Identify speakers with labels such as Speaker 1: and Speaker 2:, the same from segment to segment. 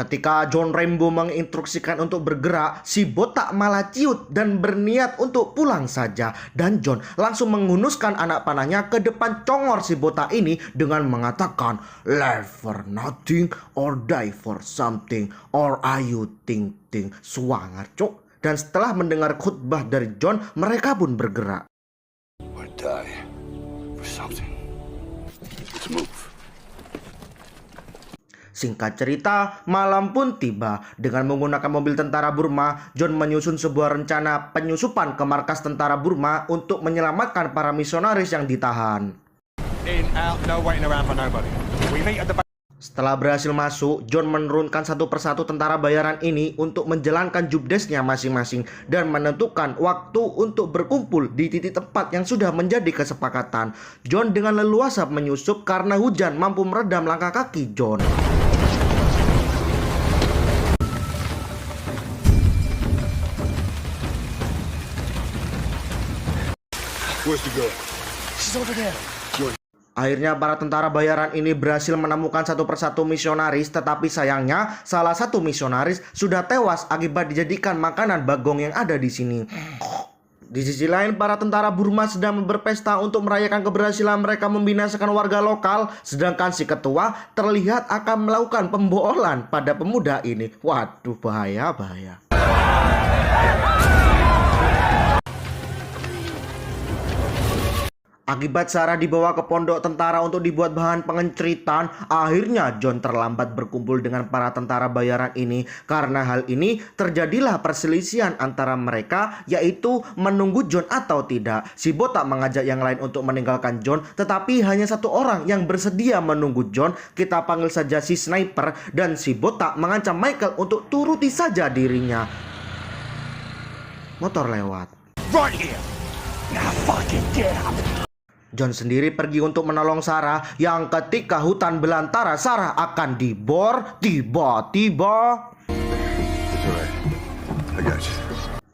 Speaker 1: Ketika John Rambo menginstruksikan untuk bergerak, si botak malah ciut dan berniat untuk pulang saja. Dan John langsung menghunuskan anak panahnya ke depan congor si botak ini dengan mengatakan, "Live for nothing or die for something, or are you think Swangar, cuk. Dan setelah mendengar khutbah dari John, mereka pun bergerak.
Speaker 2: Or die for something. Let's move.
Speaker 1: Singkat cerita, malam pun tiba. Dengan menggunakan mobil tentara Burma, John menyusun sebuah rencana penyusupan ke markas tentara Burma untuk menyelamatkan para misionaris yang ditahan.
Speaker 3: In, out, no waiting around for nobody. We meet at the
Speaker 1: Setelah berhasil masuk, John menurunkan satu persatu tentara bayaran ini untuk menjalankan jobdesknya masing-masing dan menentukan waktu untuk berkumpul di titik tempat yang sudah menjadi kesepakatan. John dengan leluasa menyusup karena hujan mampu meredam langkah kaki John.
Speaker 2: Where's the girl?
Speaker 3: She's over there.
Speaker 1: Akhirnya para tentara bayaran ini berhasil menemukan satu persatu misionaris, tetapi sayangnya salah satu misionaris sudah tewas akibat dijadikan makanan bagong yang ada di sini. Di sisi lain, para tentara Burma sedang berpesta untuk merayakan keberhasilan mereka membinasakan warga lokal, sedangkan si ketua terlihat akan melakukan pemboholan pada pemuda ini. Waduh, bahaya. Akibat Sarah dibawa ke pondok tentara untuk dibuat bahan pengenceritan, akhirnya John terlambat berkumpul dengan para tentara bayaran ini. Karena hal ini, terjadilah perselisihan antara mereka, yaitu menunggu John atau tidak. Si botak mengajak yang lain untuk meninggalkan John, tetapi hanya satu orang yang bersedia menunggu John. Kita panggil saja si sniper, dan si botak mengancam Michael untuk turuti saja dirinya. Motor lewat.
Speaker 3: Right here. Now fucking get up.
Speaker 1: John sendiri pergi untuk menolong Sarah, yang ketika hutan belantara Sarah akan dibor, tiba-tiba
Speaker 2: It's alright. I got you.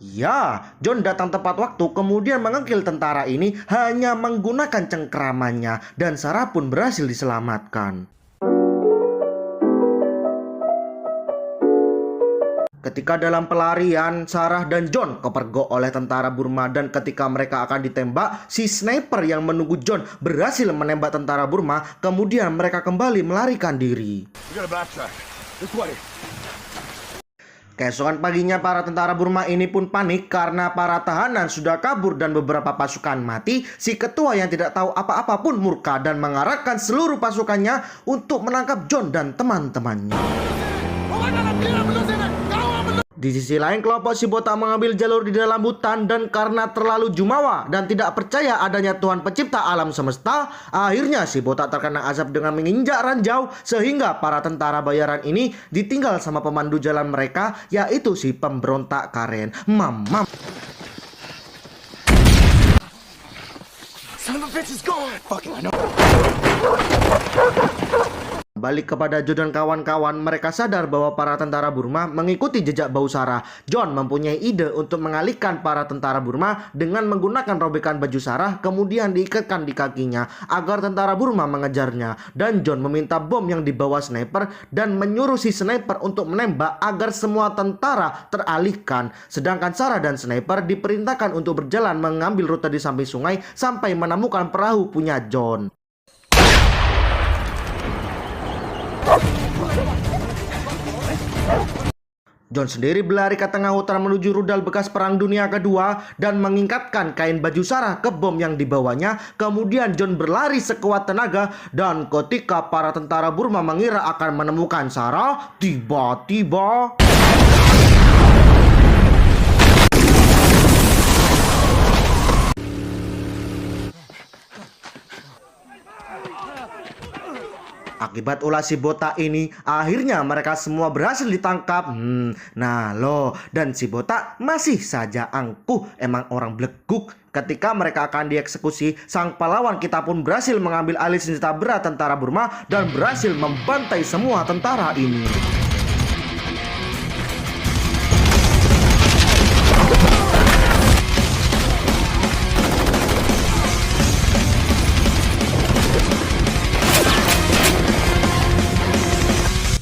Speaker 1: ya, John datang tepat waktu, kemudian mengekil tentara ini hanya menggunakan cengkeramannya, dan Sarah pun berhasil diselamatkan. Ketika dalam pelarian, Sarah dan John kepergok oleh tentara Burma, dan ketika mereka akan ditembak, si sniper yang menunggu John berhasil menembak tentara Burma, kemudian mereka kembali melarikan diri.
Speaker 3: We got a backtrack. This way.
Speaker 1: Keesokan paginya para tentara Burma ini pun panik karena para tahanan sudah kabur dan beberapa pasukan mati. Si ketua yang tidak tahu apa-apa pun murka dan mengarahkan seluruh pasukannya untuk menangkap John dan teman-temannya. Di sisi lain, kelompok si botak mengambil jalur di dalam hutan, dan karena terlalu jumawa dan tidak percaya adanya Tuhan pencipta alam semesta, akhirnya si botak terkena azab dengan menginjak ranjau, sehingga para tentara bayaran ini ditinggal sama pemandu jalan mereka, yaitu si pemberontak Karen. Mamam.
Speaker 3: Son of a bitch is gone. Fucking I know.
Speaker 1: Balik kepada John dan kawan-kawan, mereka sadar bahwa para tentara Burma mengikuti jejak bau Sarah. John mempunyai ide untuk mengalihkan para tentara Burma dengan menggunakan robekan baju Sarah, kemudian diikatkan di kakinya agar tentara Burma mengejarnya. Dan John meminta bom yang dibawa sniper dan menyuruh si sniper untuk menembak agar semua tentara teralihkan. Sedangkan Sarah dan sniper diperintahkan untuk berjalan mengambil rute di samping sungai sampai menemukan perahu punya John. John sendiri berlari ke tengah hutan menuju rudal bekas Perang Dunia Kedua dan mengingkatkan kain baju Sarah ke bom yang dibawanya. Kemudian John berlari sekuat tenaga, dan ketika para tentara Burma mengira akan menemukan Sarah, tiba-tiba akibat ulah si botak ini, akhirnya mereka semua berhasil ditangkap. Nah loh, dan si botak masih saja angkuh, emang orang bleguk. Ketika mereka akan dieksekusi, sang pahlawan kita pun berhasil mengambil alih senjata berat tentara Burma dan berhasil membantai semua tentara ini.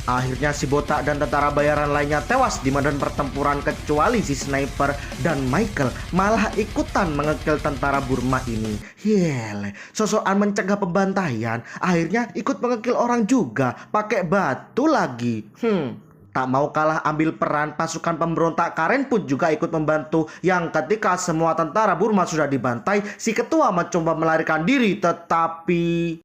Speaker 1: Akhirnya Akhirnya si botak dan tentara bayaran lainnya tewas di medan pertempuran, kecuali si sniper dan Michael malah ikutan mengekil tentara Burma ini. Yele, sosokan mencegah pembantaian, akhirnya ikut mengekil orang juga, pakai batu lagi. Tak mau kalah ambil peran, pasukan pemberontak Karen pun juga ikut membantu. Yang ketika semua tentara Burma sudah dibantai, si ketua mencoba melarikan diri, tetapi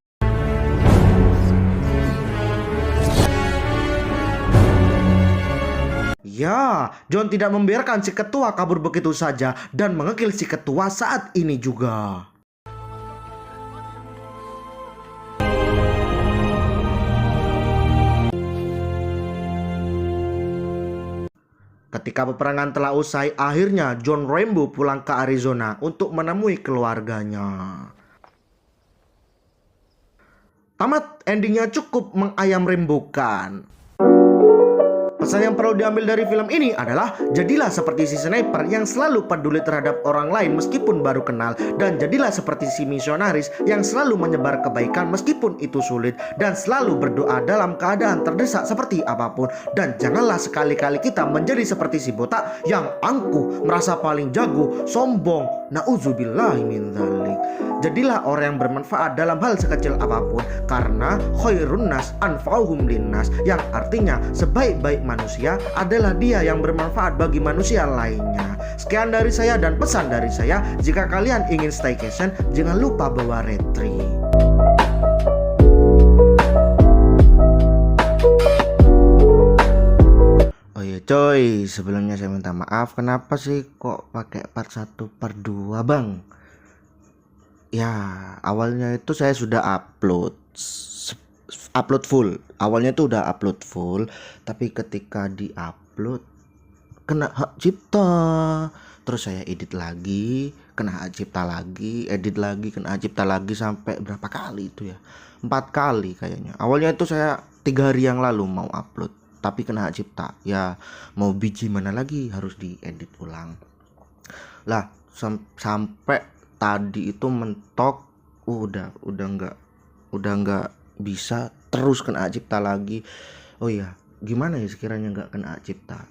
Speaker 1: ya, John tidak membiarkan si ketua kabur begitu saja dan mengekil si ketua saat ini juga. Ketika peperangan telah usai, akhirnya John Rambo pulang ke Arizona untuk menemui keluarganya. Tamat, endingnya cukup mengayam rembukan. Pesan yang perlu diambil dari film ini adalah jadilah seperti si sniper yang selalu peduli terhadap orang lain meskipun baru kenal, dan jadilah seperti si misionaris yang selalu menyebar kebaikan meskipun itu sulit, dan selalu berdoa dalam keadaan terdesak seperti apapun. Dan janganlah sekali-kali kita menjadi seperti si botak yang angkuh, merasa paling jago, sombong. Nauzubillahi min dzalik. Jadilah orang yang bermanfaat dalam hal sekecil apapun, karena khairun nas anfa'uhum linnas, yang artinya sebaik-baik manusia adalah dia yang bermanfaat bagi manusia lainnya. Sekian dari saya dan pesan dari saya, jika kalian ingin staycation, jangan lupa bawa retri. Oh iya coy, sebelumnya saya minta maaf, kenapa sih kok pakai part 1 part 2 bang? Ya, awalnya itu saya sudah upload full. Awalnya itu udah upload full, tapi ketika di-upload kena hak cipta. Terus saya edit lagi, kena hak cipta lagi, edit lagi, kena hak cipta lagi, sampai berapa kali itu ya? 4 kali kayaknya. Awalnya itu saya 3 hari yang lalu mau upload, tapi kena hak cipta. Ya, mau biji mana lagi, harus diedit ulang. Lah, sampai tadi itu mentok, udah nggak bisa, terus kena hak cipta lagi. Oh iya, gimana ya sekiranya nggak kena hak cipta?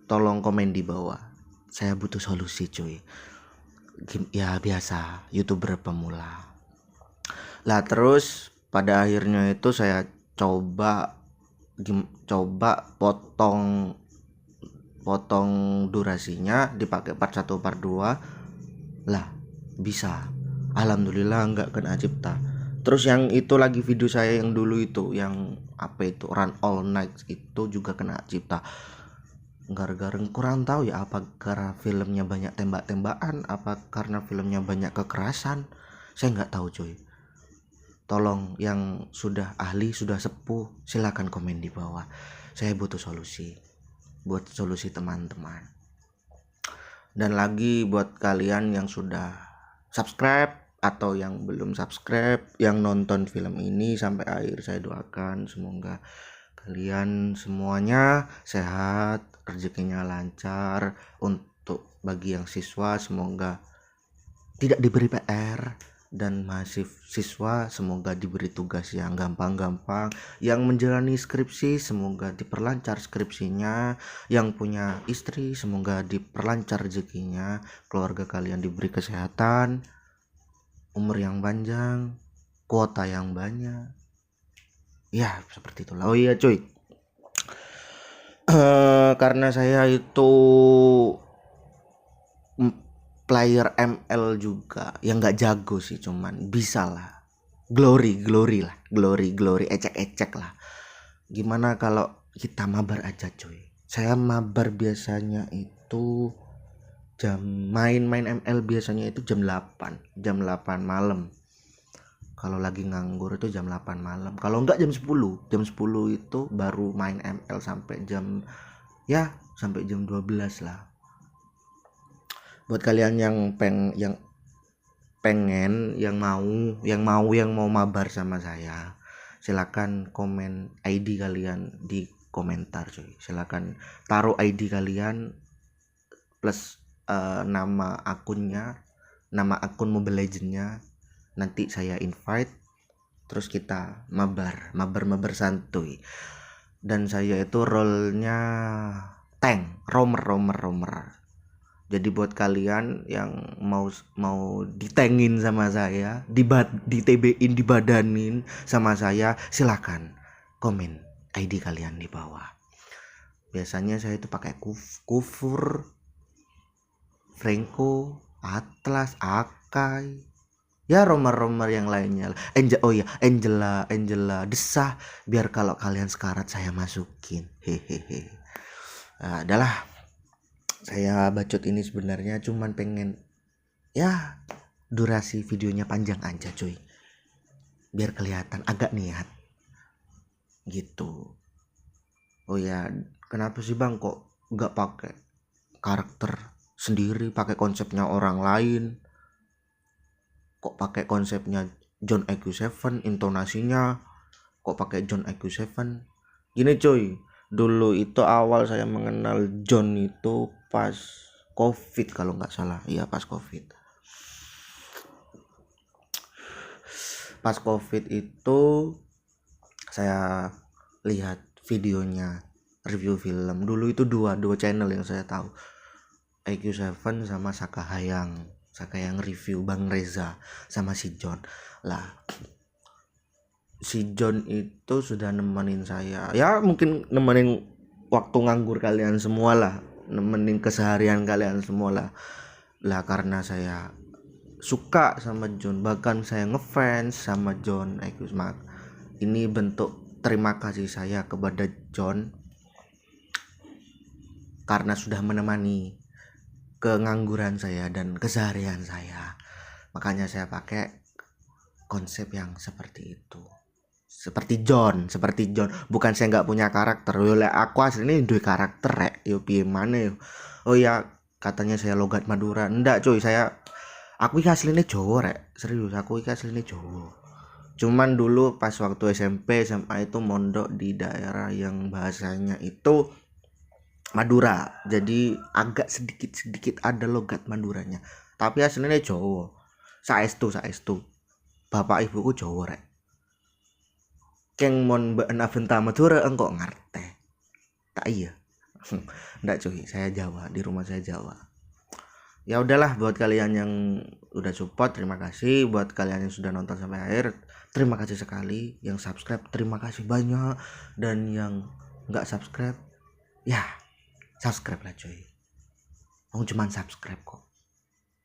Speaker 1: Tolong komen di bawah. Saya butuh solusi cuy. Ya biasa, YouTuber pemula. Lah terus pada akhirnya itu saya coba potong durasinya, dipakai part 1 part 2. Lah bisa, alhamdulillah nggak kena cipta. Terus yang itu lagi video saya yang dulu itu, yang apa itu, Run All Night, itu juga kena cipta. Gara-gara kurang tahu ya, apa karena filmnya banyak tembak-tembakan, apa karena filmnya banyak kekerasan, saya nggak tahu cuy. Tolong yang sudah ahli, sudah sepuh, silakan komen di bawah. Saya butuh solusi, buat solusi teman-teman. Dan lagi buat kalian yang sudah subscribe atau yang belum subscribe, yang nonton film ini sampai akhir, saya doakan semoga kalian semuanya sehat, rezekinya lancar. Untuk bagi yang siswa, semoga tidak diberi PR, dan mahasiswa semoga diberi tugas yang gampang-gampang. Yang menjalani skripsi semoga diperlancar skripsinya. Yang punya istri semoga diperlancar rezekinya. Keluarga kalian diberi kesehatan, umur yang panjang, kuota yang banyak. Ya seperti itulah. Oh iya cuy, karena saya itu player ML juga, yang nggak jago sih, cuman bisa lah, glory ecek lah. Gimana kalau kita mabar aja cuy? Saya mabar biasanya itu main ML biasanya itu jam 8 malam. Kalau lagi nganggur itu jam 8 malam. Kalau enggak jam 10 itu baru main ML sampai jam 12 lah. Buat kalian yang mau mabar sama saya, silakan komen ID kalian di komentar cuy. Silakan taruh ID kalian plus nama akun Mobile Legends-nya. Nanti saya invite, Terus kita mabar santuy. Dan saya itu role-nya tank, romer. Jadi buat kalian yang mau ditengin sama saya, di TB-in, dibadanin sama saya, silakan komen ID kalian di bawah. Biasanya saya itu pakai Kufur, Franco, Atlas, Akai, ya romer yang lainnya. Angela, Desah, biar kalau kalian sekarat saya masukin. Hehehe. Nah, adalah saya bacot ini sebenarnya cuman pengen ya durasi videonya panjang aja cuy, biar kelihatan agak niat gitu. Oh ya, kenapa sih bang kok nggak pakai karakter sendiri, pakai konsepnya orang lain, kok pakai konsepnya John IQ7, intonasinya kok pakai John IQ7? Gini cuy, dulu itu awal saya mengenal John itu pas COVID kalau nggak salah. Iya pas COVID. Pas COVID itu saya lihat videonya review film. Dulu itu dua channel yang saya tahu, IQ7 sama Saka Hayang review, Bang Reza sama si John. Lah si John itu sudah nemenin saya, ya mungkin nemenin waktu nganggur kalian semua lah, nemenin keseharian kalian semua lah karena saya suka sama John, bahkan saya ngefans sama John IQ Smart. Ini bentuk terima kasih saya kepada John karena sudah menemani kengangguran saya dan keseharian saya. Makanya saya pakai konsep yang seperti itu. Seperti John, bukan saya nggak punya karakter. Yo lek aku aslinya duwe karakter rek. Yo piye maneh yo. Oh ya, katanya saya logat Madura. Ndak cuy, aku iki aslinya Jawa rek. Serius, aku iki aslinya Jawa. Cuman dulu pas waktu SMP SMA itu mondok di daerah yang bahasanya itu Madura. Jadi agak sedikit ada logat Maduranya. Tapi aslinya Jawa. Saestu. Bapak ibuku Jawa rek. Keng mon mbak naventa Madura engkau ngarte. Tak iya. Ndak cuy, saya Jawa, di rumah saya Jawa. Ya udahlah, buat kalian yang udah support terima kasih, buat kalian yang sudah nonton sampai akhir terima kasih sekali, yang subscribe terima kasih banyak, dan yang nggak subscribe ya subscribe lah cuy. Cuman subscribe kok.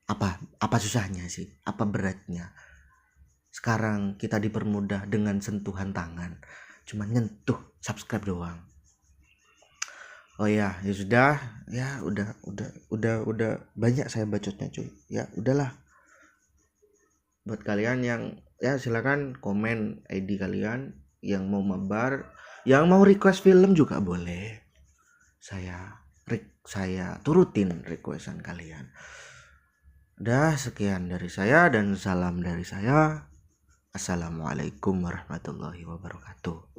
Speaker 1: Apa susahnya sih? Apa beratnya? Sekarang kita dipermudah dengan sentuhan tangan, cuma nyentuh subscribe doang. Oh ya, ya sudah, ya udah banyak saya bacotnya cuy. Ya udahlah. Buat kalian yang ya silakan komen ID kalian, yang mau mabar, yang mau request film juga boleh. Saya turutin requestan kalian. Udah sekian dari saya dan salam dari saya. Assalamualaikum warahmatullahi wabarakatuh.